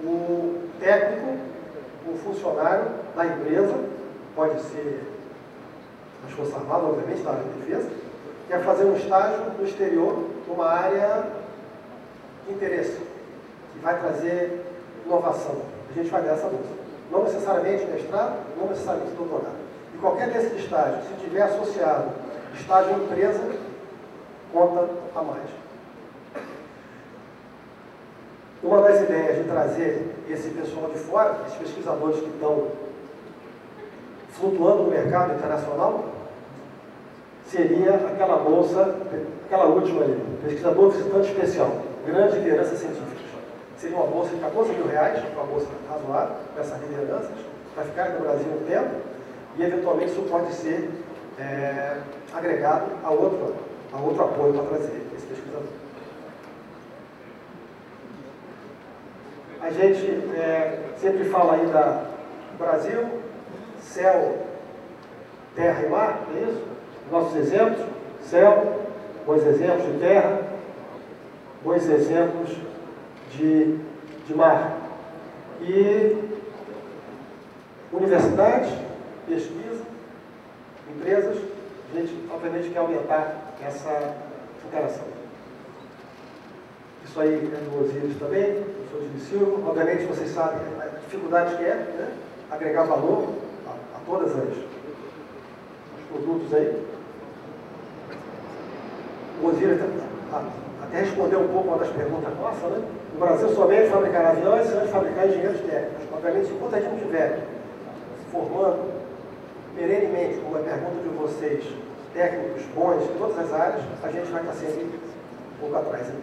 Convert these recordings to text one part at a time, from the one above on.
o técnico, o funcionário da empresa, pode ser das Forças Armadas, obviamente, da área de defesa, quer fazer um estágio no exterior, numa área de interesse, que vai trazer inovação. A gente vai dar essa bolsa. Não necessariamente mestrado, não necessariamente doutorado. E qualquer desses estágios, se tiver associado estágio em empresa, conta a mais. Uma das ideias de trazer esse pessoal de fora, esses pesquisadores que estão flutuando no mercado internacional, seria aquela bolsa, aquela última ali, pesquisador visitante especial, grande liderança científica. Seria uma bolsa de R$14 mil, uma bolsa razoável, com essas lideranças, para ficar no Brasil um tempo, e eventualmente isso pode ser agregado a outro apoio para trazer esse pesquisador. A gente sempre fala aí do Brasil, céu, terra e mar, é isso? Nossos exemplos, céu, bons exemplos de terra, bons exemplos de mar. E universidades, pesquisa, empresas, a gente obviamente quer aumentar essa interação. Isso aí é do Osíris também, eu sou de Silva. Obviamente vocês sabem a dificuldade que é, né? Agregar valor a todos os produtos aí. O Osíris até respondeu um pouco uma das perguntas nossas, né? O Brasil somente fabricará aviões se antes fabricar engenheiros técnicos. Obviamente, enquanto a gente não estiver formando perenemente, como a pergunta de vocês, técnicos bons em todas as áreas, a gente vai estar sempre um pouco atrás. Hein?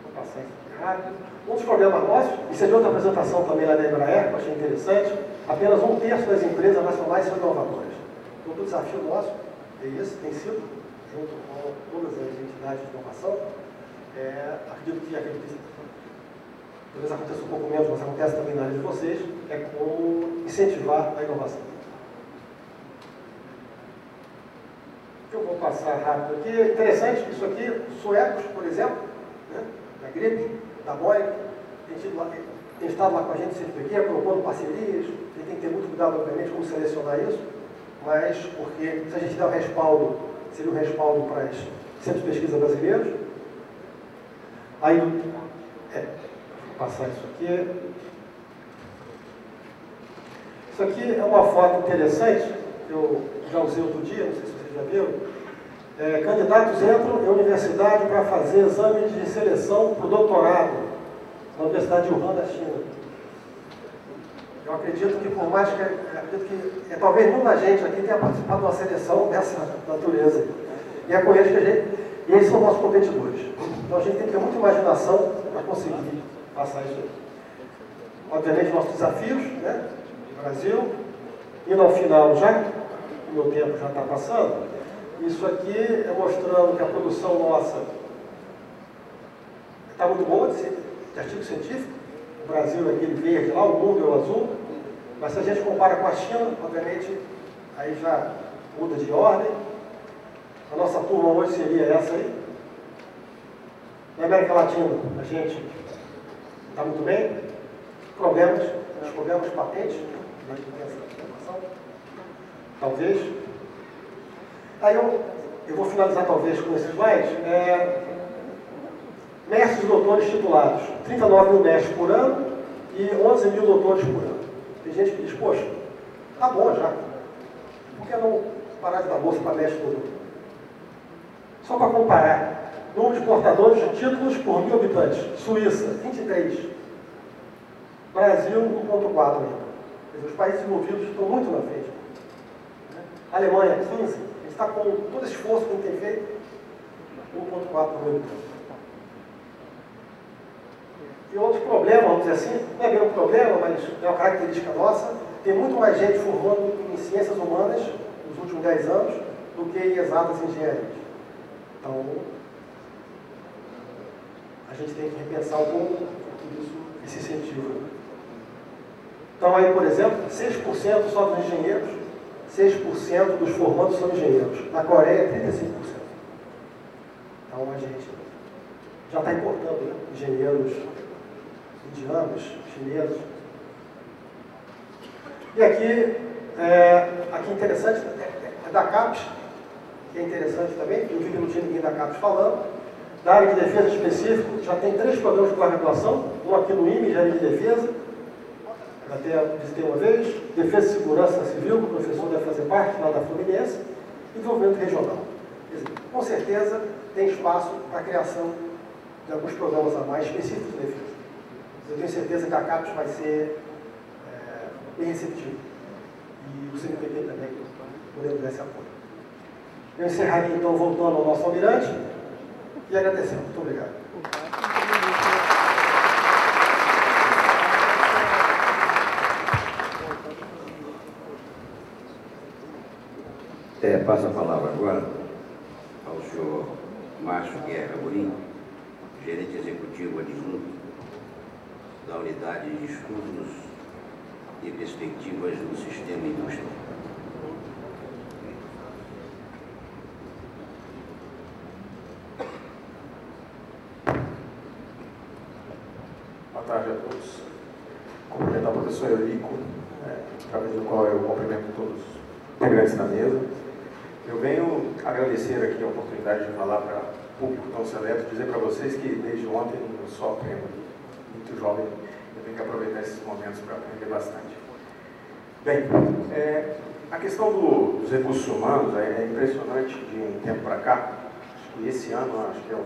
Vou passar aqui rápido. Um dos problemas nossos, isso é de outra apresentação também lá da Embraer, que eu achei interessante, apenas 1/3 das empresas nacionais são inovadoras. Todo o desafio nosso é esse, tem sido, junto com todas as entidades de inovação, acredito que talvez aconteça um pouco menos, mas acontece também na área de vocês, é como incentivar a inovação. Eu vou passar rápido aqui. É interessante que isso aqui, suecos, por exemplo, né, da gripe, da Boeing, tem estado lá com a gente sempre aqui, propondo parcerias, e tem que ter muito cuidado, obviamente, como selecionar isso, mas porque se a gente der o respaldo, seria um respaldo para os centros de pesquisa brasileiros. Aí, vou passar isso aqui. Isso aqui é uma foto interessante, que eu já usei outro dia, não sei se vocês já viram. Candidatos entram em universidade para fazer exames de seleção para o doutorado na Universidade de Wuhan, da China. Eu acredito que, por mais que talvez nenhuma gente aqui tenha participado de uma seleção dessa natureza. E é com eles que a gente. E eles são nossos competidores. Então a gente tem que ter muita imaginação para conseguir passar isso aí. Obviamente, nossos desafios, né? Brasil. Indo ao final já, o meu tempo já está passando. Isso aqui é mostrando que a produção nossa está muito boa de artigo científico. O Brasil é aquele verde lá, o mundo é o azul. Mas se a gente compara com a China, obviamente, aí já muda de ordem. A nossa turma hoje seria essa aí. Na América Latina, a gente está muito bem. Os problemas patentes, talvez. Aí eu vou finalizar talvez com esse slide. Mestres e doutores titulados, 39 mil mestres por ano e 11 mil doutores por ano. Tem gente que diz, poxa, tá bom já. Por que não parar de dar bolsa para mestre e doutor? Só para comparar, número de portadores de títulos por 1.000 habitantes. Suíça, 23. Brasil, 1.4 ainda. Os países desenvolvidos estão muito na frente. Alemanha, 15. A gente está com todo esse esforço que a gente tem feito, 1.4 por 1.000 habitantes. E outro problema, vamos dizer assim, não é bem um problema, mas é uma característica nossa, tem muito mais gente formando em ciências humanas nos últimos 10 anos do que em exatas engenharias. Então, a gente tem que repensar um pouco esse incentivo. Então, aí, por exemplo, 6% só dos engenheiros, 6% dos formandos são engenheiros. Na Coreia, 35%. Então, a gente já está importando, né? Engenheiros indianos, chineses. E aqui interessante, é da CAPES, que é interessante também, eu vi que não tinha ninguém da CAPES falando. Da área de defesa específico, já tem 3 programas de pós-graduação, um aqui no IME, de área de defesa, até visitei uma vez, Defesa e Segurança Civil, que o professor deve fazer parte, lá da Fluminense, e Desenvolvimento Regional. Quer dizer, com certeza tem espaço para a criação de alguns programas a mais específicos de defesa. Eu tenho certeza que a CAPES vai ser bem receptiva. E o CNPq também, podemos dar esse apoio. Eu encerraria então voltando ao nosso almirante e agradecendo. Muito obrigado. Passo a palavra agora ao senhor Márcio Guerra Amorim, gerente executivo adjunto da Unidade de Estudos e Perspectivas do Sistema Indústria. Boa tarde a todos. Cumprimentar o professor Eurico, através do qual eu cumprimento todos os integrantes da mesa. Eu venho agradecer aqui a oportunidade de falar para o público tão seleto, dizer para vocês que desde ontem eu sou aprendo, muito jovem, eu tenho que aproveitar esses momentos para aprender bastante. Bem, a questão dos recursos humanos é impressionante de um tempo para cá. E esse ano, acho que é o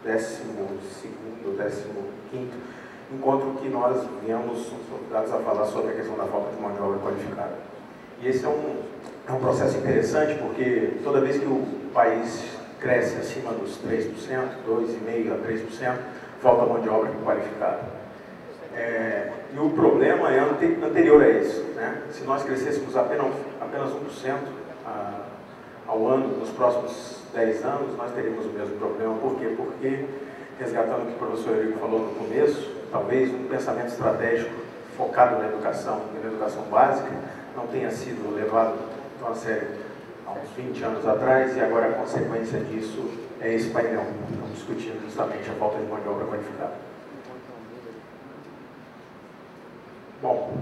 12º ou 15º encontro que nós viemos convidados a falar sobre a questão da falta de mão de obra qualificada. E esse é um processo interessante, porque toda vez que o país cresce acima dos 3%, 2,5% a 3%, falta mão de obra qualificada. E o problema é anterior a isso, né? Se nós crescêssemos apenas 1% ao ano, nos próximos 10 anos, nós teríamos o mesmo problema. Por quê? Porque, resgatando o que o professor Eurico falou no começo, talvez um pensamento estratégico focado na educação básica, não tenha sido levado tão a sério há uns 20 anos atrás, e agora a consequência disso é esse painel. Estamos discutindo justamente a falta de mão de obra qualificada. Bom,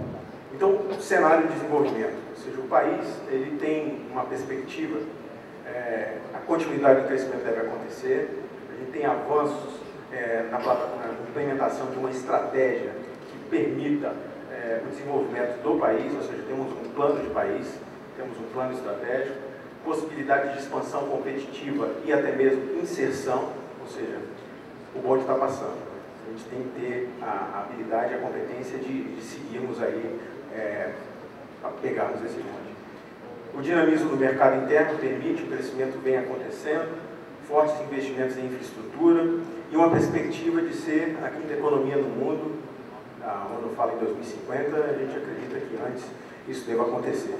então, o cenário de desenvolvimento, ou seja, o país ele tem uma perspectiva, a continuidade do crescimento deve acontecer, a gente tem avanços na implementação de uma estratégia que permita o desenvolvimento do país, ou seja, temos um plano de país, temos um plano estratégico, possibilidade de expansão competitiva e até mesmo inserção, ou seja, o bonde está passando. A gente tem que ter a habilidade e a competência de seguirmos aí, pegarmos esse bonde. O dinamismo do mercado interno permite, o crescimento vem acontecendo, fortes investimentos em infraestrutura e uma perspectiva de ser a quinta economia no mundo. Quando eu falo em 2050, a gente acredita que antes isso deva acontecer.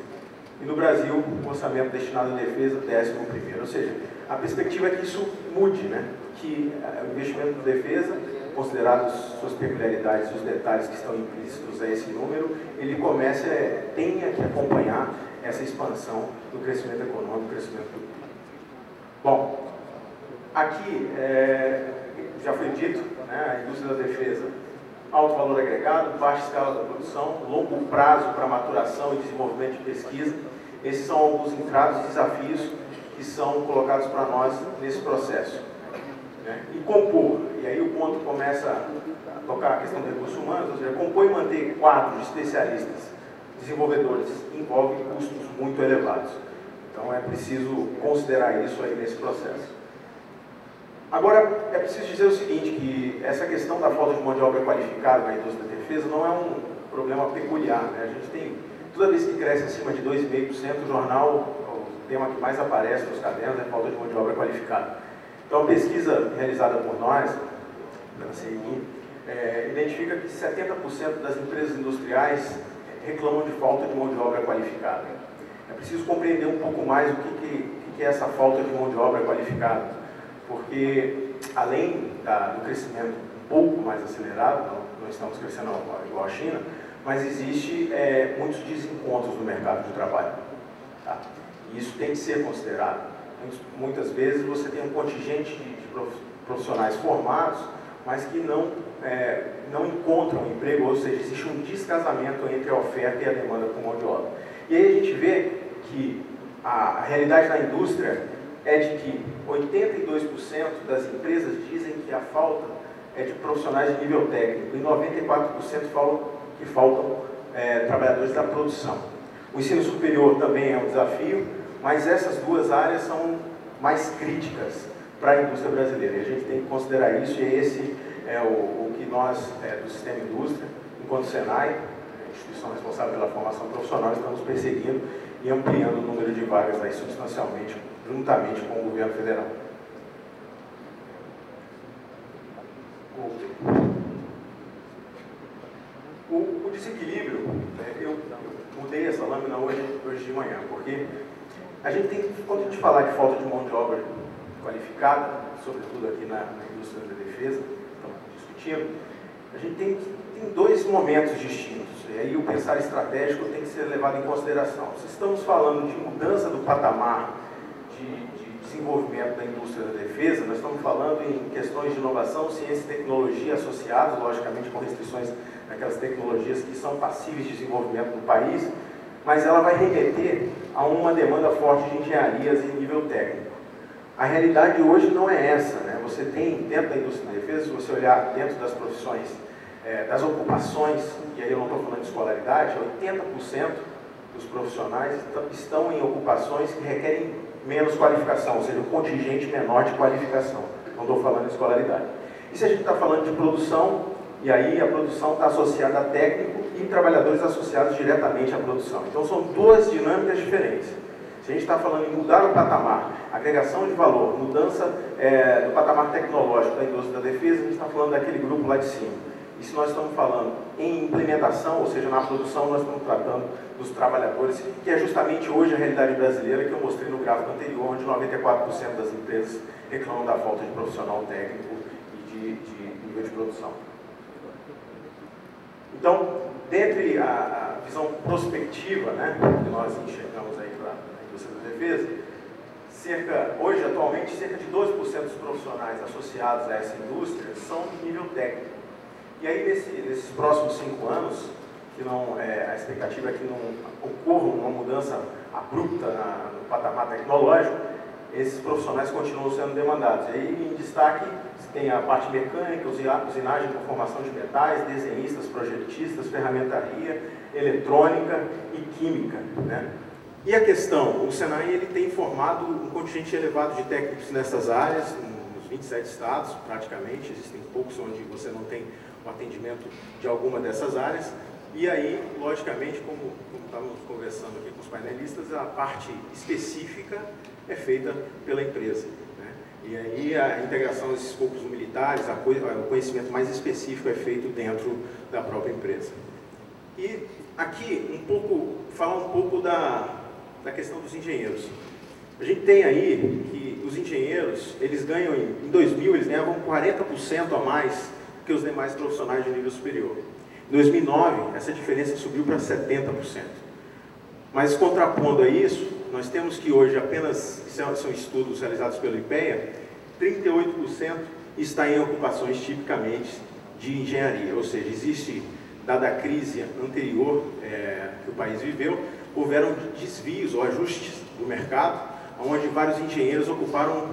E no Brasil, o orçamento destinado à defesa, 11º. Ou seja, a perspectiva é que isso mude, né? Que o investimento na defesa, considerados suas peculiaridades e os detalhes que estão implícitos a esse número, ele tenha que acompanhar essa expansão do crescimento econômico, do crescimento do PIB. Bom, aqui já foi dito, né, a indústria da defesa, alto valor agregado, baixa escala da produção, longo prazo para maturação e desenvolvimento de pesquisa. Esses são alguns entraves e desafios que são colocados para nós nesse processo. Né? E compor, e aí o ponto começa a tocar a questão dos recursos humanos, ou seja, compor e manter quadros de especialistas, desenvolvedores, envolve custos muito elevados. Então é preciso considerar isso aí nesse processo. Agora, é preciso dizer o seguinte, que essa questão da falta de mão de obra qualificada na indústria da defesa não é um problema peculiar, né? A gente tem, toda vez que cresce acima de 2,5%, o jornal, o tema que mais aparece nos cadernos é a falta de mão de obra qualificada. Então, a pesquisa realizada por nós, pela CNI, identifica que 70% das empresas industriais reclamam de falta de mão de obra qualificada. É preciso compreender um pouco mais o que é essa falta de mão de obra qualificada. Porque, além do crescimento um pouco mais acelerado, não estamos crescendo igual a China, mas existe muitos desencontros no mercado de trabalho. Tá? E isso tem que ser considerado. Muitas vezes você tem um contingente de profissionais formados, mas que não encontram emprego, ou seja, existe um descasamento entre a oferta e a demanda por mão de obra. E aí a gente vê que a realidade da indústria é de que 82% das empresas dizem que a falta é de profissionais de nível técnico e 94% falam que faltam trabalhadores da produção. O ensino superior também é um desafio, mas essas duas áreas são mais críticas para a indústria brasileira. E a gente tem que considerar isso, e esse é o que nós, do Sistema Indústria, enquanto Senai, instituição responsável pela formação profissional, estamos perseguindo e ampliando o número de vagas aí substancialmente, juntamente com o governo federal. O desequilíbrio, eu mudei essa lâmina hoje de manhã, porque a gente tem, quando a gente falar de falta de mão de obra qualificada, sobretudo aqui na indústria da defesa, estamos discutindo, a gente tem dois momentos distintos, e aí o pensar estratégico tem que ser levado em consideração. Se estamos falando de mudança do patamar de desenvolvimento da indústria da defesa, nós estamos falando em questões de inovação, ciência e tecnologia associadas, logicamente com restrições naquelas tecnologias que são passíveis de desenvolvimento no país, mas ela vai remeter a uma demanda forte de engenharias em nível técnico. A realidade hoje não é essa, né? Você tem, dentro da indústria da defesa, se você olhar dentro das profissões, das ocupações, e aí eu não estou falando de escolaridade, 80% dos profissionais estão em ocupações que requerem menos qualificação, ou seja, um contingente menor de qualificação. Não estou falando de escolaridade. E se a gente está falando de produção, e aí a produção está associada a técnico e trabalhadores associados diretamente à produção. Então são duas dinâmicas diferentes. Se a gente está falando em mudar o patamar, agregação de valor, mudança do patamar tecnológico da indústria da defesa, a gente está falando daquele grupo lá de cima. E se nós estamos falando em implementação, ou seja, na produção, nós estamos tratando dos trabalhadores, que é justamente hoje a realidade brasileira que eu mostrei no gráfico anterior, onde 94% das empresas reclamam da falta de profissional técnico e de nível de produção. Então, dentre a visão prospectiva, né, que nós enxergamos aí para a indústria da defesa, hoje, atualmente, cerca de 12% dos profissionais associados a essa indústria são de nível técnico. E aí, nesses próximos 5 anos, que a expectativa é que não ocorra uma mudança abrupta no patamar tecnológico, esses profissionais continuam sendo demandados. E aí, em destaque, tem a parte mecânica, usinagem com formação de metais, desenhistas, projetistas, ferramentaria, eletrônica e química, né? E a questão, o Senai ele tem formado um contingente elevado de técnicos nessas áreas, nos 27 estados, praticamente, existem poucos onde você não tem o atendimento de alguma dessas áreas, e aí, logicamente, como estávamos conversando aqui com os painelistas, a parte específica é feita pela empresa, né? E aí a integração desses corpos militares, o conhecimento mais específico é feito dentro da própria empresa. E aqui, falar um pouco da questão dos engenheiros. A gente tem aí que os engenheiros, eles ganham, em 2000, eles ganhavam 40% a mais que os demais profissionais de nível superior. Em 2009, essa diferença subiu para 70%. Mas, contrapondo a isso, nós temos que hoje apenas, são estudos realizados pelo IPEA, 38% está em ocupações tipicamente de engenharia, ou seja, existe, dada a crise anterior que o país viveu, houveram desvios ou ajustes do mercado, onde vários engenheiros ocuparam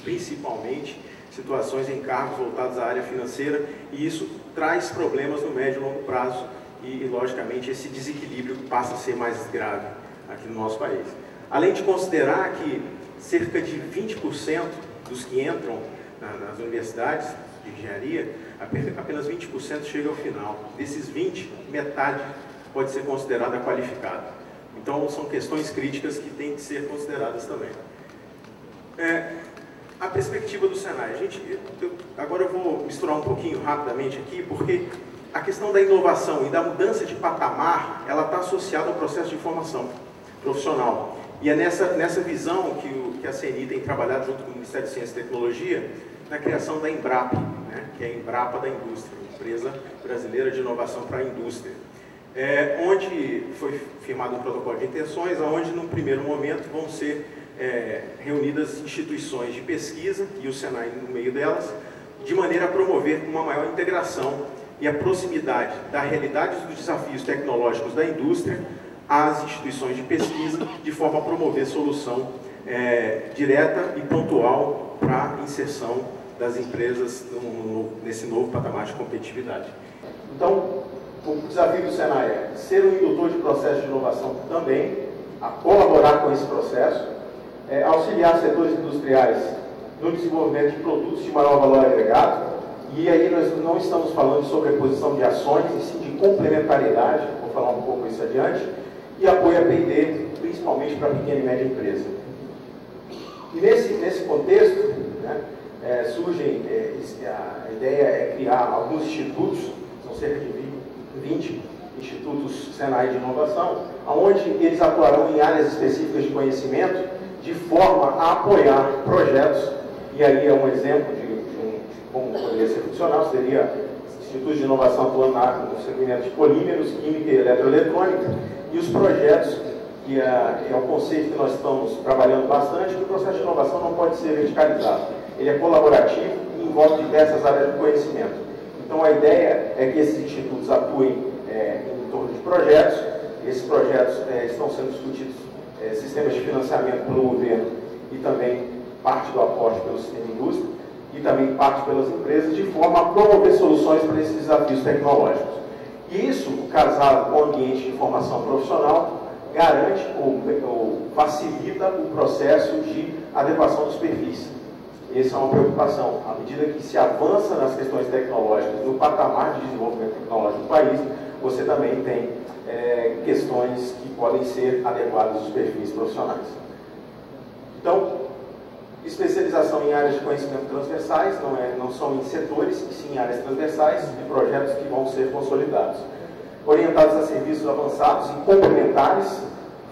principalmente situações em cargos voltados à área financeira, e isso traz problemas no médio e longo prazo, e logicamente esse desequilíbrio passa a ser mais grave aqui no nosso país. Além de considerar que cerca de 20% dos que entram nas universidades de engenharia, apenas 20% chega ao final. Desses 20, metade pode ser considerada qualificada. Então são questões críticas que têm que ser consideradas também. A perspectiva do Senai. Agora eu vou misturar um pouquinho rapidamente aqui, porque a questão da inovação e da mudança de patamar, ela está associada ao processo de formação profissional. E é nessa visão que a CNI tem trabalhado junto com o Ministério de Ciência e Tecnologia, na criação da Embrapa, né, que é a Embrapa da Indústria, Empresa Brasileira de Inovação para a Indústria. Onde foi firmado um protocolo de intenções, onde, num primeiro momento, vão ser reunidas instituições de pesquisa, e o Senai no meio delas, de maneira a promover uma maior integração e a proximidade da realidade dos desafios tecnológicos da indústria às instituições de pesquisa, de forma a promover solução direta e pontual para a inserção das empresas nesse novo patamar de competitividade. Então, o desafio do Senai é ser um indutor de processo de inovação também, a colaborar com esse processo, auxiliar setores industriais no desenvolvimento de produtos de maior valor agregado, e aí nós não estamos falando de sobreposição de ações, e sim de complementariedade, vou falar um pouco isso adiante, e apoio a P&D, principalmente para a pequena e média empresa. E nesse contexto, né, a ideia é criar alguns institutos, são cerca de 20 institutos Senai de inovação, onde eles atuarão em áreas específicas de conhecimento, de forma a apoiar projetos, e aí é um exemplo de como poderia ser funcional, seria institutos de inovação atuando no segmento de polímeros, química e eletroeletrônica, e os projetos, que é o conceito que nós estamos trabalhando bastante, que o processo de inovação não pode ser verticalizado. Ele é colaborativo e envolve diversas áreas de conhecimento. Então a ideia é que esses institutos atuem em torno de projetos. Esses projetos estão sendo discutidos, sistemas de financiamento pelo governo e também parte do aporte pelo sistema de indústria e também parte pelas empresas, de forma a promover soluções para esses desafios tecnológicos. E isso, casado com o ambiente de formação profissional, garante ou facilita o processo de adequação dos perfis. Essa é uma preocupação. À medida que se avança nas questões tecnológicas, no patamar de desenvolvimento tecnológico do país, você também tem questões que podem ser adequadas aos perfis profissionais. Então, especialização em áreas de conhecimento transversais, não são em setores, e sim em áreas transversais, de projetos que vão ser consolidados. Orientados a serviços avançados e complementares,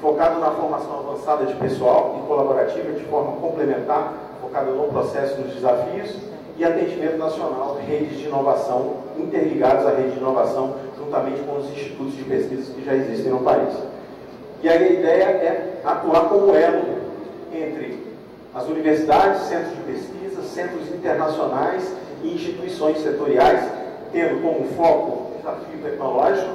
focado na formação avançada de pessoal e colaborativa de forma complementar, focado no processo dos desafios, e atendimento nacional, redes de inovação, interligados à rede de inovação, juntamente com os institutos de pesquisa que já existem no país. E aí a ideia é atuar como elo entre as universidades, centros de pesquisa, centros internacionais e instituições setoriais, tendo como foco o desafio tecnológico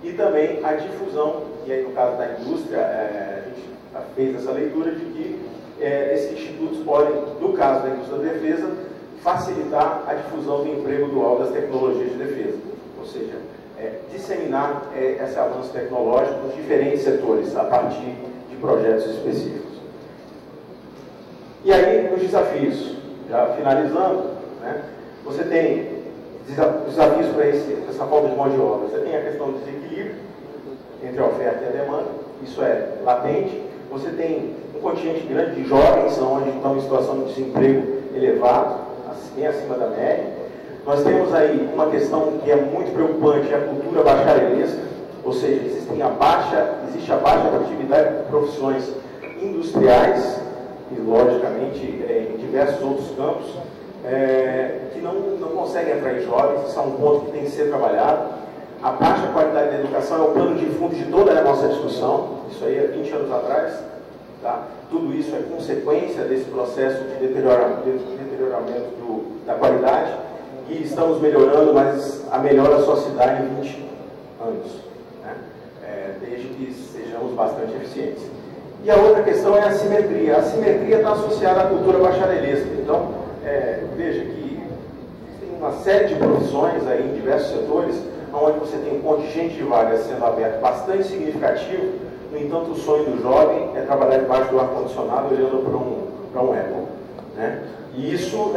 e também a difusão, e aí no caso da indústria, a gente fez essa leitura de que esses institutos podem, no caso da indústria da defesa, facilitar a difusão do emprego dual das tecnologias de defesa, ou seja, disseminar esse avanço tecnológico nos diferentes setores, a partir de projetos específicos. E aí, os desafios, já finalizando, né, você tem desafios para essa falta de mão de obra. Você tem a questão do desequilíbrio entre a oferta e a demanda, isso é latente. Você tem um contingente grande de jovens, onde estão em situação de desemprego elevado, bem acima da média. Nós temos aí uma questão que é muito preocupante, é a cultura bacharelesca, ou seja, existe a baixa atratividade de profissões industriais, e logicamente em diversos outros campos, que não conseguem atrair jovens. Isso é um ponto que tem que ser trabalhado. A baixa qualidade da educação é o plano de fundo de toda a nossa discussão, isso aí é 20 anos atrás, tá? Tudo isso é consequência desse processo de deterioramento da qualidade, e estamos melhorando, mas a melhora só se dá em 20 anos, né? Desde que sejamos bastante eficientes. E a outra questão é a assimetria. A assimetria está associada à cultura bacharelesca. Então, veja que tem uma série de profissões aí em diversos setores, onde você tem um contingente de vagas sendo aberto bastante significativo. No entanto, o sonho do jovem é trabalhar debaixo do ar-condicionado olhando para um Apple, né? E isso,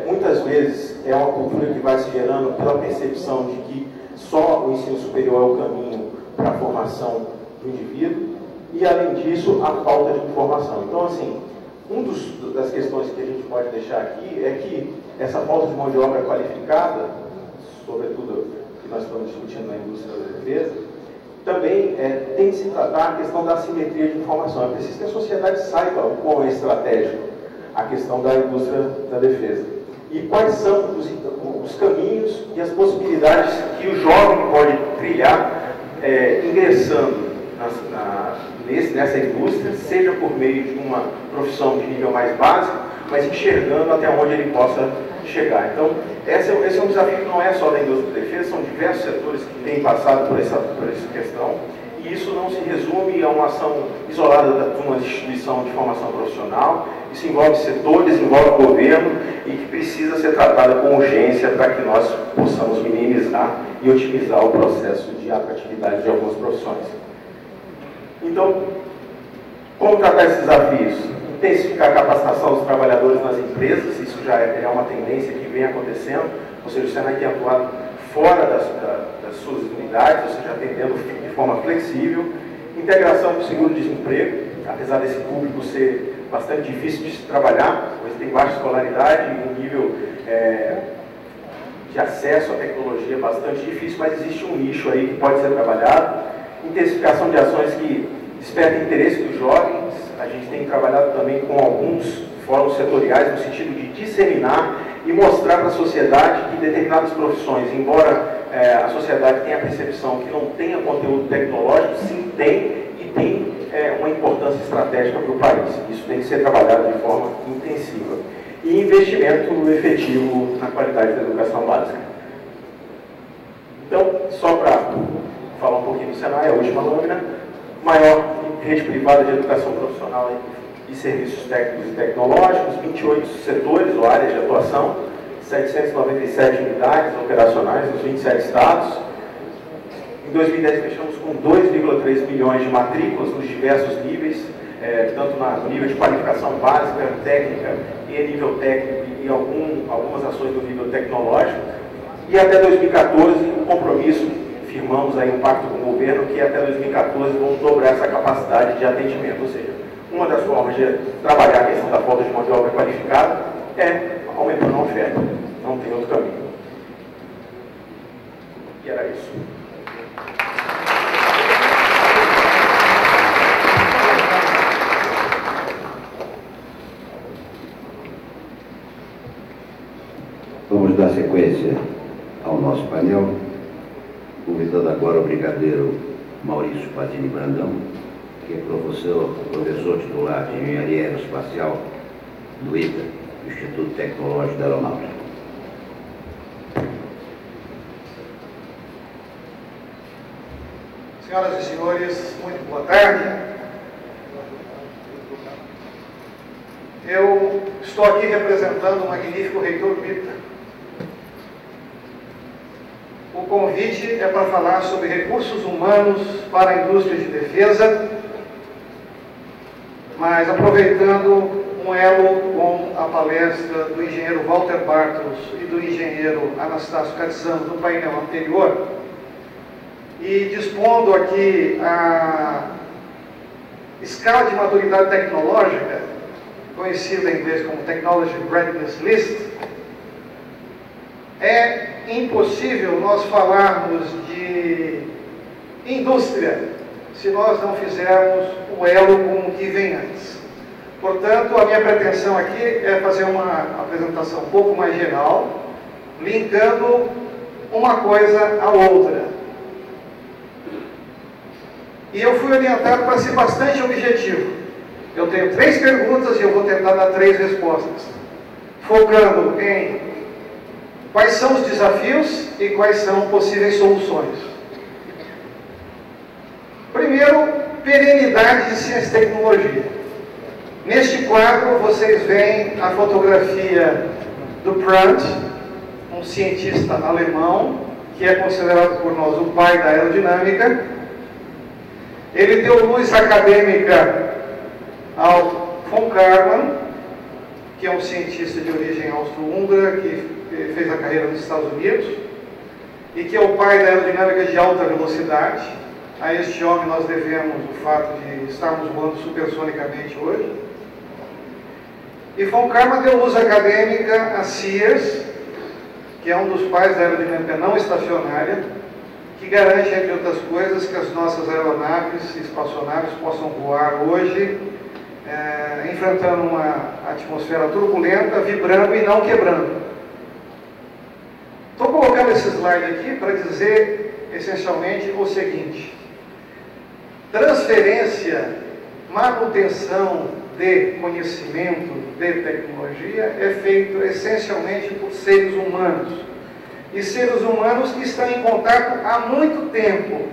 muitas vezes, é uma cultura que vai se gerando pela percepção de que só o ensino superior é o caminho para a formação do indivíduo. E, além disso, a falta de informação. Então, assim, das questões que a gente pode deixar aqui é que essa falta de mão de obra qualificada, sobretudo que nós estamos discutindo na indústria da defesa, também tem que se tratar a questão da assimetria de informação. É preciso que a sociedade saiba o quão é estratégico a questão da indústria da defesa. E quais são os caminhos e as possibilidades que o jovem pode trilhar ingressando nessa indústria, seja por meio de uma profissão de nível mais básico, mas enxergando até onde ele possa chegar. Então, esse é um desafio que não é só da indústria de defesa, são diversos setores que têm passado por essa questão, e isso não se resume a uma ação isolada de uma instituição de formação profissional. Isso envolve setores, envolve governo, e que precisa ser tratada com urgência para que nós possamos minimizar e otimizar o processo de atratividade de algumas profissões. Então, como tratar esses desafios? Intensificar a capacitação dos trabalhadores nas empresas, isso já é uma tendência que vem acontecendo, ou seja, o Senai tem atuado fora das suas unidades, ou seja, atendendo de forma flexível. Integração com o seguro-desemprego, apesar desse público ser bastante difícil de se trabalhar, pois tem baixa escolaridade e um nível de acesso à tecnologia bastante difícil, mas existe um nicho aí que pode ser trabalhado. Intensificação de ações que despertam interesse dos jovens. A gente tem trabalhado também com alguns fóruns setoriais no sentido de disseminar e mostrar para a sociedade que determinadas profissões, embora a sociedade tenha a percepção que não tenha conteúdo tecnológico, sim tem, e tem uma importância estratégica para o país. Isso tem que ser trabalhado de forma intensiva. E investimento efetivo na qualidade da educação básica. Então, só para falar um pouquinho do Senai, a última lâmina, maior rede privada de educação profissional e serviços técnicos e tecnológicos, 28 setores ou áreas de atuação, 797 unidades operacionais nos 27 estados. Em 2010 fechamos com 2,3 milhões de matrículas nos diversos níveis, tanto no nível de qualificação básica, técnica e nível técnico, e algumas ações do nível tecnológico. E até 2014, o compromisso, firmamos aí um pacto com o governo, que até 2014 vamos dobrar essa capacidade de atendimento. Ou seja, uma das formas de trabalhar a questão da falta de mão de obra qualificada é aumentando a oferta. Não tem outro caminho. E era isso. Vamos dar sequência ao nosso painel, convidando agora o brigadeiro Maurício Patini Brandão, que é professor titular de Engenharia Aeroespacial do ITA, Instituto Tecnológico da Aeronáutica. Senhoras e senhores, muito boa tarde. Eu estou aqui representando o magnífico reitor Bita. O convite é para falar sobre recursos humanos para a indústria de defesa, mas aproveitando um elo com a palestra do engenheiro Walter Bartels e do engenheiro Anastácio Catzano no painel anterior, e dispondo aqui a escala de maturidade tecnológica, conhecida em inglês como Technology Readiness List, é impossível nós falarmos de indústria se nós não fizermos o elo com o que vem antes. Portanto, a minha pretensão aqui é fazer uma apresentação um pouco mais geral, linkando uma coisa à outra. E eu fui orientado para ser bastante objetivo. Eu tenho 3 perguntas e eu vou tentar dar 3 respostas, focando em quais são os desafios e quais são possíveis soluções. Primeiro, perenidade de ciência e tecnologia. Neste quadro, vocês veem a fotografia do Prandtl, um cientista alemão, que é considerado por nós o pai da aerodinâmica. Ele deu luz acadêmica ao von Karman, que é um cientista de origem austro-húngara, que fez a carreira nos Estados Unidos, e que é o pai da aerodinâmica de alta velocidade. A este homem nós devemos o fato de estarmos voando supersonicamente hoje. E von Karman deu luz acadêmica a Sears, que é um dos pais da aerodinâmica não estacionária, que garante, entre outras coisas, que as nossas aeronaves e espaçonaves possam voar hoje, enfrentando uma atmosfera turbulenta, vibrando e não quebrando. Estou colocando esse slide aqui para dizer, essencialmente, o seguinte. transferência, manutenção de conhecimento, de tecnologia, é feito essencialmente por seres humanos. E seres humanos que estão em contato há muito tempo.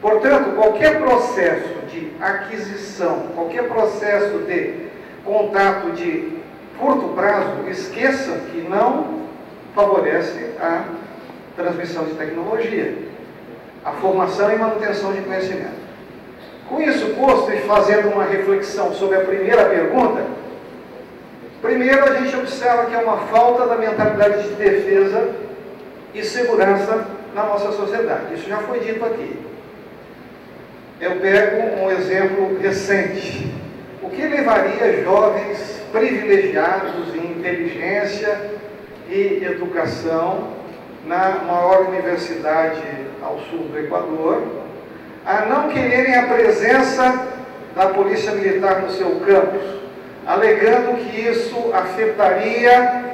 Portanto, qualquer processo de aquisição, qualquer processo de contato de curto prazo, esqueçam que não favorece a transmissão de tecnologia, a formação e manutenção de conhecimento. Com isso posto e fazendo uma reflexão sobre a primeira pergunta, primeiro a gente observa que é uma falta da mentalidade de defesa e segurança na nossa sociedade. Isso já foi dito aqui. Eu pego um exemplo recente. O que levaria jovens privilegiados em inteligência e educação na maior universidade ao sul do Equador a não quererem a presença da Polícia Militar no seu campus, alegando que isso afetaria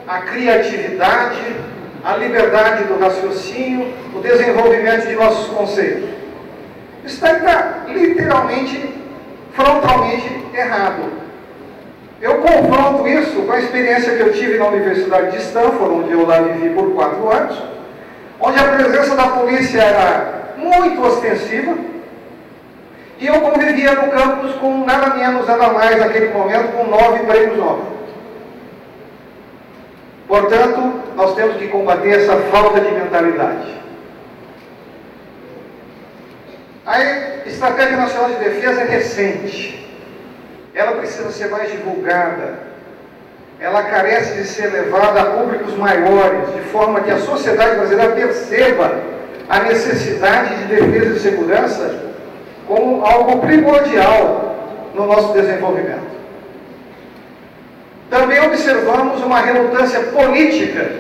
a criatividade, a liberdade do raciocínio, o desenvolvimento de nossos conceitos? Isso está literalmente, frontalmente errado. Eu confronto isso com a experiência que eu tive na Universidade de Stanford, onde eu lá vivi por 4 anos, onde a presença da polícia era muito ostensiva, e eu convivia no campus com nada menos, nada mais, naquele momento, com 9 prêmios Nobel. Portanto, nós temos que combater essa falta de mentalidade. A Estratégia Nacional de Defesa é recente. Ela precisa ser mais divulgada. Ela carece de ser levada a públicos maiores, de forma que a sociedade brasileira perceba a necessidade de defesa e segurança como algo primordial no nosso desenvolvimento. Também observamos uma relutância política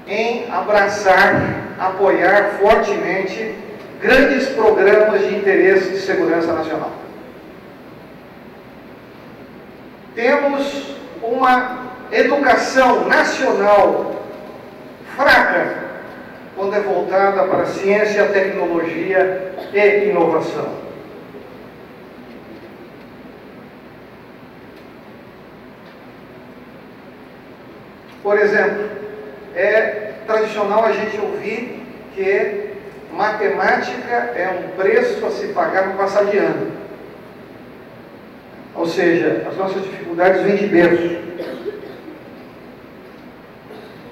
em abraçar, apoiar fortemente grandes programas de interesse de segurança nacional. Temos uma educação nacional fraca quando é voltada para a ciência, tecnologia e inovação. Por exemplo, é tradicional a gente ouvir que matemática é um preço a se pagar no passar de ano. Ou seja, as nossas dificuldades vêm de berço.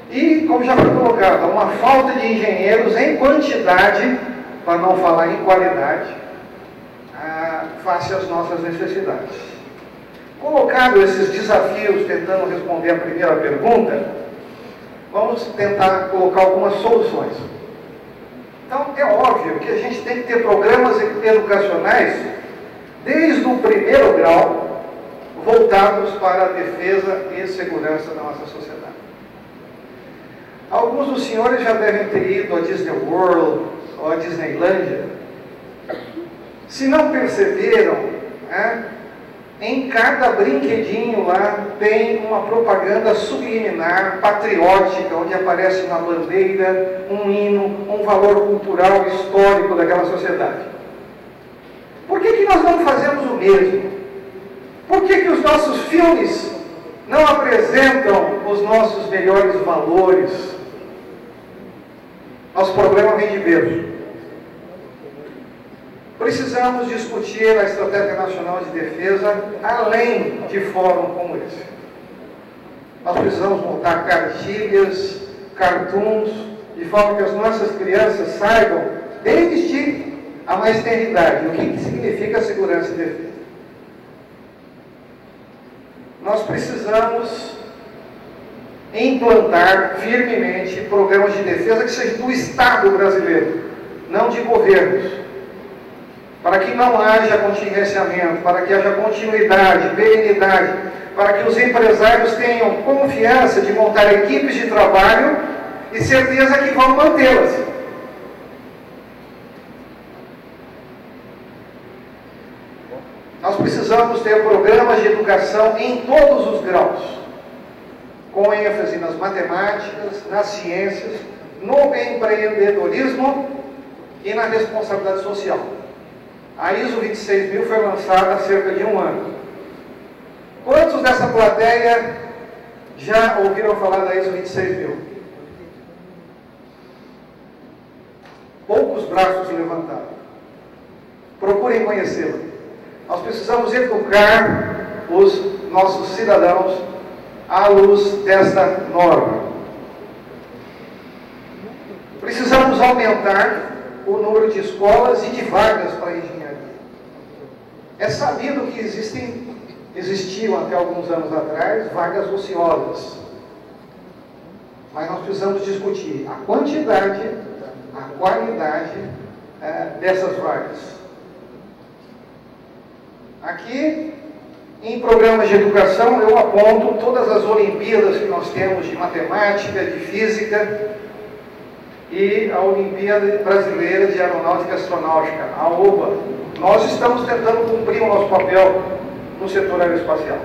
E, como já foi colocado, uma falta de engenheiros em quantidade, para não falar em qualidade, face às nossas necessidades. Colocado esses desafios, tentando responder a primeira pergunta, vamos tentar colocar algumas soluções. Então, é óbvio que a gente tem que ter programas educacionais, desde o primeiro grau, voltados para a defesa e segurança da nossa sociedade. Alguns dos senhores já devem ter ido a Disney World ou a Disneylândia. Se não perceberam, em cada brinquedinho lá tem uma propaganda subliminar, patriótica, onde aparece uma bandeira, um hino, um valor cultural, histórico daquela sociedade. Por que nós não fazemos o mesmo? Por que os nossos filmes não apresentam os nossos melhores valores? Nosso problema vem de berço. Precisamos discutir a Estratégia Nacional de Defesa além de fórum como esse. Nós precisamos montar cartilhas, cartoons, de forma que as nossas crianças saibam, desde a mais tenra idade, o que significa segurança e defesa. Nós precisamos implantar firmemente programas de defesa que sejam do Estado brasileiro, não de governos, para que não haja contingenciamento, para que haja continuidade, perenidade, para que os empresários tenham confiança de montar equipes de trabalho e certeza que vão mantê-las. Nós precisamos ter programas de educação em todos os graus, com ênfase nas matemáticas, nas ciências, no empreendedorismo e na responsabilidade social. A ISO 26000 foi lançada há cerca de 1 ano. Quantos dessa plateia já ouviram falar da ISO 26000? Poucos braços se levantaram. Procurem conhecê-la. Nós precisamos educar os nossos cidadãos à luz desta norma. Precisamos aumentar o número de escolas e de vagas para a engenharia. É sabido que existiam até alguns anos atrás vagas ociosas. Mas nós precisamos discutir a quantidade, a qualidade dessas vagas. Aqui, em programas de educação, eu aponto todas as Olimpíadas que nós temos de matemática, de física, e a Olimpíada Brasileira de Aeronáutica e Astronáutica, a OBA. Nós estamos tentando cumprir o nosso papel no setor aeroespacial.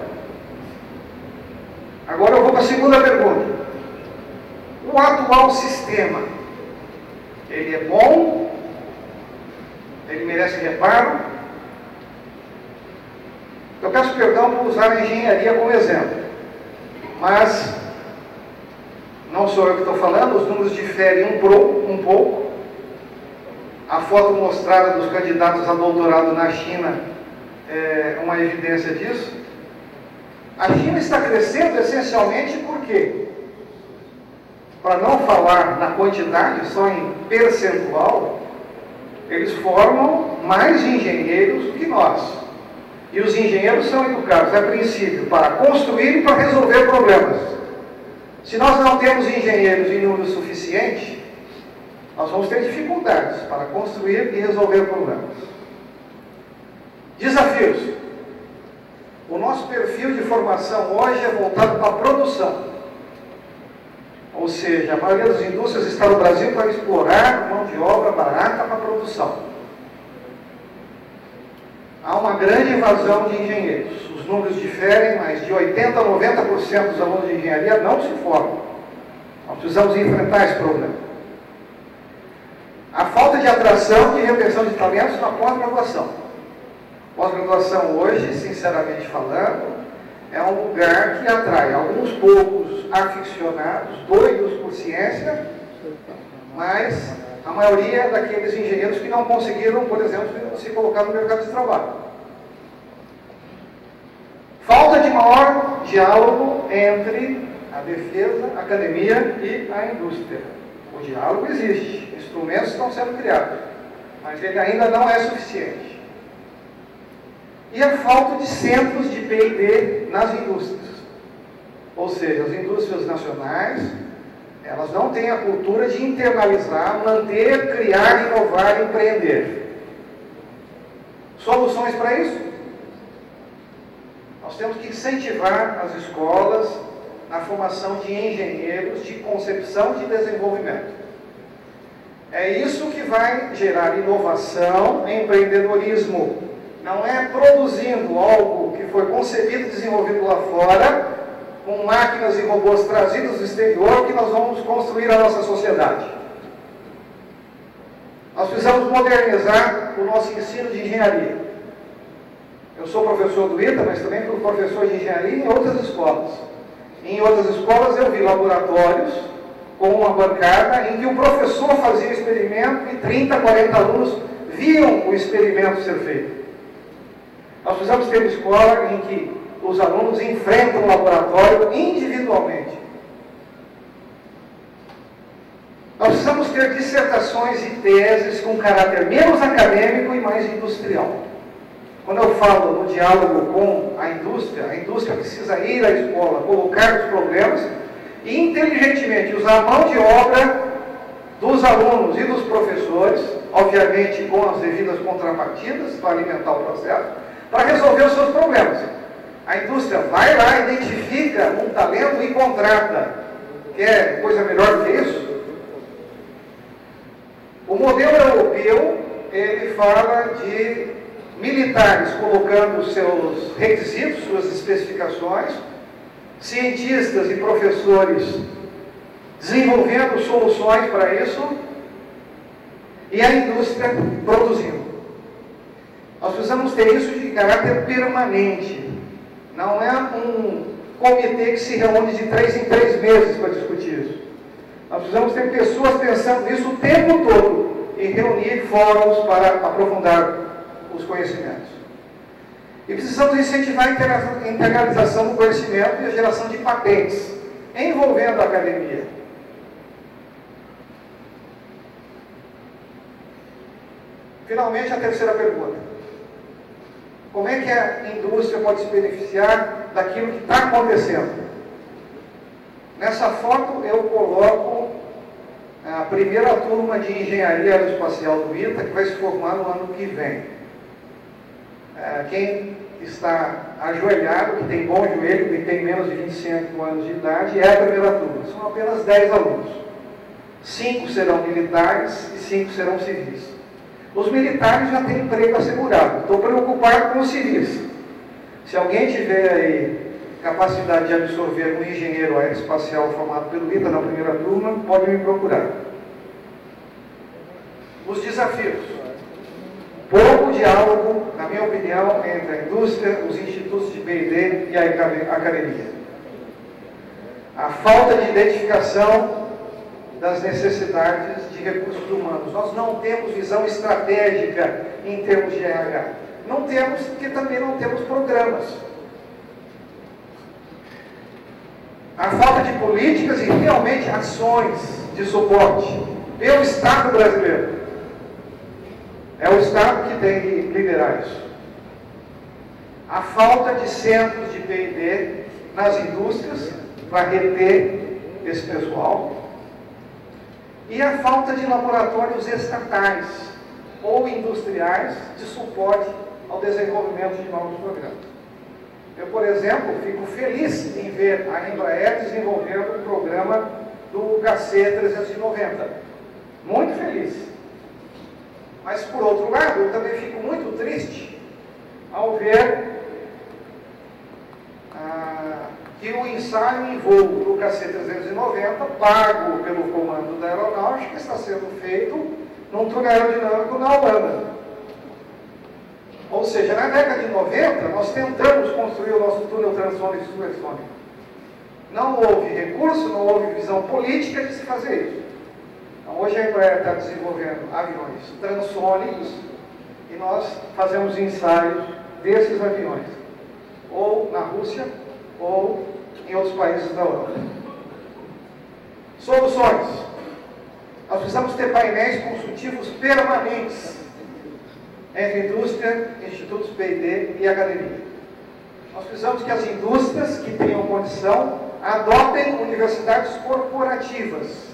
Agora eu vou para a segunda pergunta. O atual sistema, ele é bom? Ele merece reparo? Eu peço perdão por usar a engenharia como exemplo, mas não sou eu que estou falando, os números diferem um pouco. A foto mostrada dos candidatos a doutorado na China é uma evidência disso. A China está crescendo essencialmente por quê? Para não falar na quantidade, só em percentual, eles formam mais engenheiros do que nós. E os engenheiros são educados, a princípio, para construir e para resolver problemas. Se nós não temos engenheiros em número suficiente, nós vamos ter dificuldades para construir e resolver problemas. Desafios. O nosso perfil de formação hoje é voltado para a produção. Ou seja, a maioria das indústrias está no Brasil para explorar mão de obra barata para a produção. Há uma grande invasão de engenheiros. Os números diferem, mas de 80% a 90% dos alunos de engenharia não se formam. Nós precisamos enfrentar esse problema. A falta de atração e retenção de talentos na pós-graduação. Pós-graduação hoje, sinceramente falando, é um lugar que atrai alguns poucos aficionados, doidos por ciência, mas a maioria daqueles engenheiros que não conseguiram, por exemplo, se colocar no mercado de trabalho. Falta de maior diálogo entre a defesa, a academia e a indústria. O diálogo existe, instrumentos estão sendo criados, mas ele ainda não é suficiente. E a falta de centros de P&D nas indústrias. Ou seja, as indústrias nacionais, elas não têm a cultura de internalizar, manter, criar, inovar e empreender. Soluções para isso? Nós temos que incentivar as escolas na formação de engenheiros de concepção e de desenvolvimento. É isso que vai gerar inovação e empreendedorismo. Não é produzindo algo que foi concebido e desenvolvido lá fora, com máquinas e robôs trazidos do exterior, que nós vamos construir a nossa sociedade. Nós precisamos modernizar o nosso ensino de engenharia. Eu sou professor do ITA, mas também fui professor de engenharia em outras escolas. Em outras escolas eu vi laboratórios com uma bancada em que o professor fazia o experimento e 30, 40 alunos viam o experimento ser feito. Nós precisamos ter uma escola em que os alunos enfrentam o laboratório individualmente. Nós precisamos ter dissertações e teses com caráter menos acadêmico e mais industrial. Quando eu falo no diálogo com a indústria precisa ir à escola, colocar os problemas e inteligentemente usar a mão de obra dos alunos e dos professores, obviamente com as devidas contrapartidas para alimentar o processo, para resolver os seus problemas. A indústria vai lá, identifica um talento e contrata. Quer coisa melhor do que isso? O modelo europeu, ele fala de militares colocando seus requisitos, suas especificações, cientistas e professores desenvolvendo soluções para isso, e a indústria produzindo. Nós precisamos ter isso de caráter permanente. Não é um comitê que se reúne de 3 em 3 meses para discutir isso. Nós precisamos ter pessoas pensando nisso o tempo todo e reunir fóruns para aprofundar os conhecimentos. E precisamos incentivar a integralização do conhecimento e a geração de patentes, envolvendo a academia. Finalmente, a terceira pergunta. Como é que a indústria pode se beneficiar daquilo que está acontecendo? Nessa foto eu coloco a primeira turma de engenharia aeroespacial do ITA, que vai se formar no ano que vem. Quem está ajoelhado, que tem bom joelho, que tem menos de 25 anos de idade, é a primeira turma. São apenas 10 alunos. 5 serão militares e 5 serão civis. Os militares já têm emprego assegurado. Estou preocupado com os civis. Se alguém tiver aí capacidade de absorver um engenheiro aeroespacial formado pelo ITA na primeira turma, pode me procurar. Os desafios. Pouco diálogo, na minha opinião, entre a indústria, os institutos de P&D e a academia. A falta de identificação das necessidades de recursos humanos. Nós não temos visão estratégica em termos de RH. Não temos, porque também não temos programas. A falta de políticas e realmente ações de suporte pelo Estado brasileiro. É o Estado que tem que liderar isso. A falta de centros de P&D nas indústrias para reter esse pessoal. E a falta de laboratórios estatais ou industriais de suporte ao desenvolvimento de novos programas. Eu, por exemplo, fico feliz em ver a Embraer desenvolvendo o programa do HC390. Muito feliz. Mas, por outro lado, eu também fico muito triste ao ver que o ensaio em voo do HC390, pago pelo comando da aeronáutica, está sendo feito num túnel aerodinâmico na Holanda. Ou seja, na década de 90, nós tentamos construir o nosso túnel transônico e supersônico. Não houve recurso, não houve visão política de se fazer isso. Então, hoje a Embraer está desenvolvendo aviões transônicos e nós fazemos ensaios desses aviões, ou na Rússia, ou em outros países da Europa. Soluções. Nós precisamos ter painéis consultivos permanentes entre indústria, institutos P&D e academia. Nós precisamos que as indústrias que tenham condição adotem universidades corporativas.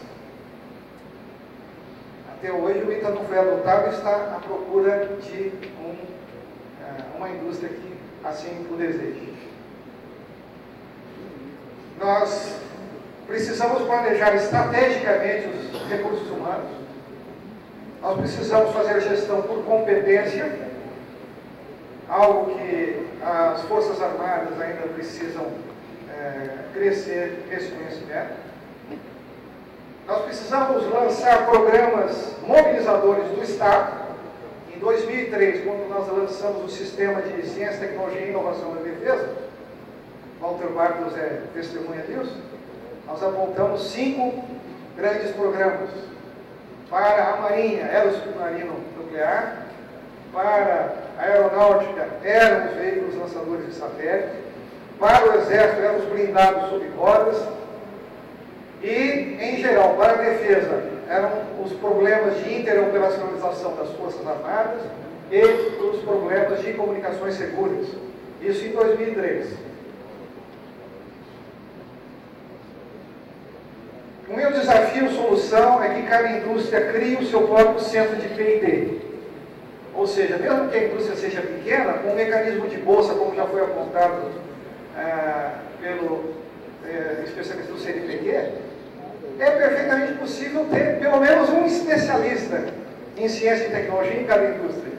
Até hoje o ITA não foi adotado e está à procura de uma indústria que assim o deseje. Nós precisamos planejar estrategicamente os recursos humanos. Nós precisamos fazer a gestão por competência, algo que as Forças Armadas ainda precisam crescer esse conhecimento. Nós precisamos lançar programas mobilizadores do Estado. Em 2003, quando nós lançamos o Sistema de Ciência, Tecnologia e Inovação da Defesa, Walter Bartos é testemunha disso, nós apontamos 5 grandes programas para a Marinha, aerosubmarino nuclear, para a aeronáutica, eram os veículos lançadores de satélite, para o Exército, eram os blindados sob rodas, e, em geral, para a defesa, eram os problemas de interoperacionalização das Forças Armadas e os problemas de comunicações seguras. Isso em 2003. O meu desafio, solução, é que cada indústria crie o seu próprio centro de P&D. Ou seja, mesmo que a indústria seja pequena, com um mecanismo de bolsa, como já foi apontado pelo especialista do CNPq, é perfeitamente possível ter pelo menos um especialista em ciência e tecnologia em cada indústria,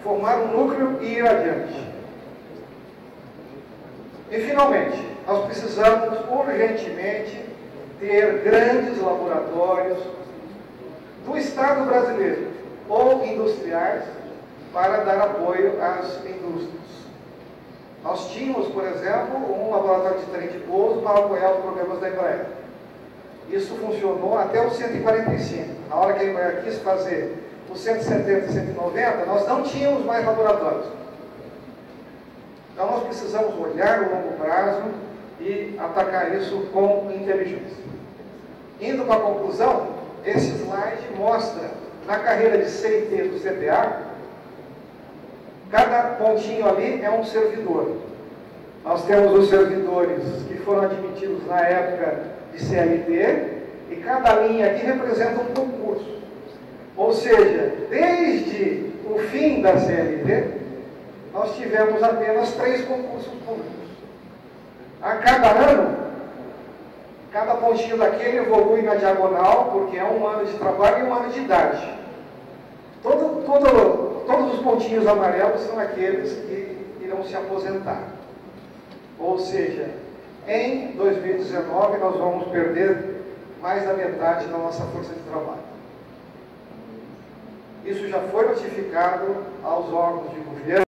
formar um núcleo e ir adiante. E, finalmente, nós precisamos urgentemente ter grandes laboratórios do Estado brasileiro, ou industriais, para dar apoio às indústrias. Nós tínhamos, por exemplo, um laboratório de trem de pouso para apoiar os programas da Embraer. Isso funcionou até o 145. Na hora que a Embraer quis fazer o 170 e 190, nós não tínhamos mais laboratórios. Então nós precisamos olhar o longo prazo e atacar isso com inteligência. Indo para a conclusão, esse slide mostra, na carreira de C e T do CPA, cada pontinho ali é um servidor. Nós temos os servidores que foram admitidos na época de CLT, e cada linha aqui representa um concurso. Ou seja, desde o fim da CLT, nós tivemos apenas 3 concursos públicos. A cada ano, cada pontinho daquele evolui na diagonal, porque é um ano de trabalho e um ano de idade. Todos os pontinhos amarelos são aqueles que irão se aposentar. Ou seja, em 2019 nós vamos perder mais da metade da nossa força de trabalho. Isso já foi notificado aos órgãos de governo.